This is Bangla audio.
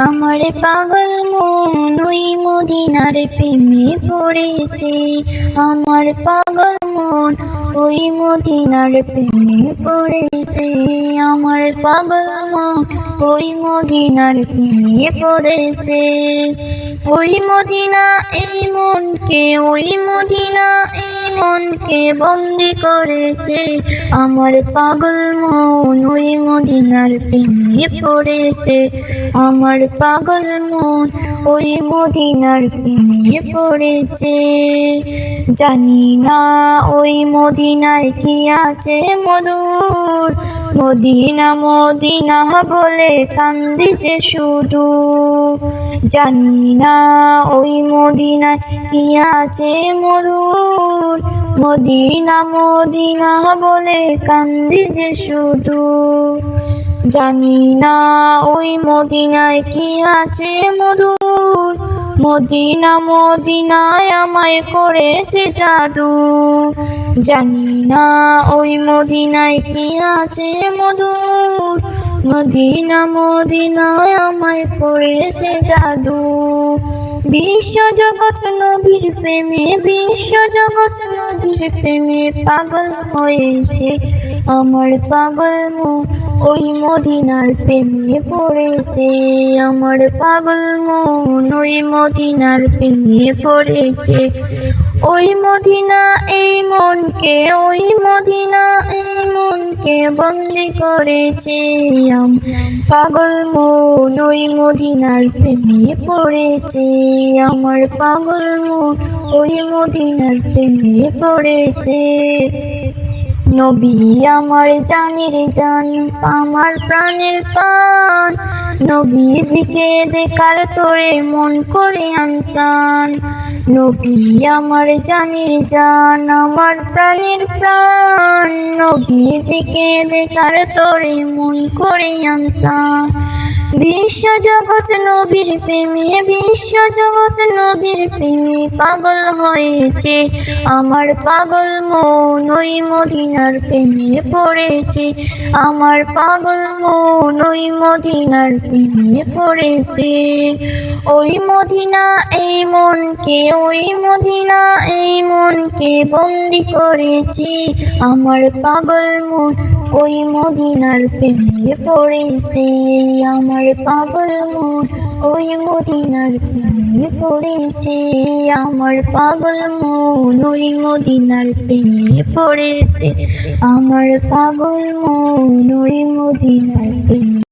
আমার পাগল মন ওই মদিনার প্রেমে পড়েছে। আমার পাগল মন ওই মদিনার প্রেমে পড়েছে। আমার পাগল মন ওই মদিনার প্রেমে পড়েছে। ওই মদিনা এই মনকে, ওই মদিনা এই মনকে বন্দি করেছে। আমার পাগল মন ওই মদিনার প্রেমে পড়েছে। আমার পাগল মন ওই মদিনার প্রেমে পড়েছে। জানি না ওই মদিনায় কি আছে মধুর, মদিনা মদিনা বলে কান্দি যে শুধু। জানি না ওই মদিনায় কি আছে মধুর, মদিনা মদিনা বলে কান্দি যে শুধু। জানি না ওই মদিনায় কি আছে মধুর, মদিনা মদিনায় আমায় করেছে জাদু। জানি না ওই মদিনায় কি আছে মধুর, মদিনা মদিনায় আমায় করেছে জাদু। বিশ্বজগৎ নবীর প্রেমে, বিশ্বজগৎ নবীর প্রেমে পাগল হয়েছে। আমার পাগল মন ওই মদিনার প্রেমে পড়েছে। আমার পাগল মন ওই মদিনার প্রেমে পড়েছে। ওই মদিনা এই মনকে, ওই মদিনা এই মনকে বন্দি করেছে। পাগল মন ওই মদিনার প্রেমে পড়েছে। আমার পাগল মন ওই মদিনার প্রেমে পড়েছে। নবী আমার জানের জান, আমার প্রাণের প্রাণ। নবীজিকে দেখার তোরে মন করে আনসান। নবী আমার জানের জান, আমার প্রাণের প্রাণ। নবীজিকে দেখার তোরে মন করে আনসান। বিশ্বজগৎ নবীর প্রেমে, বিশ্বজগৎ নবীর প্রেমে পাগল হয়েছে। আমার পাগল মন ওই মদিনার প্রেমে পড়েছে। আমার পাগল মন ওই মদিনার প্রেমে পড়েছে। ওই মদিনা এই মনকে, ওই মদিনা এই মনকে বন্দি করেছে। আমার পাগল মন ওই মদিনার প্রেমে পড়েছে। আমার পাগল মন ওই মদিনার প্রেমে পড়েছে। আমার পাগল মন ওই মদিনার প্রেমে পড়েছে। আমার পাগল মন ওই মদিনার প্রেমে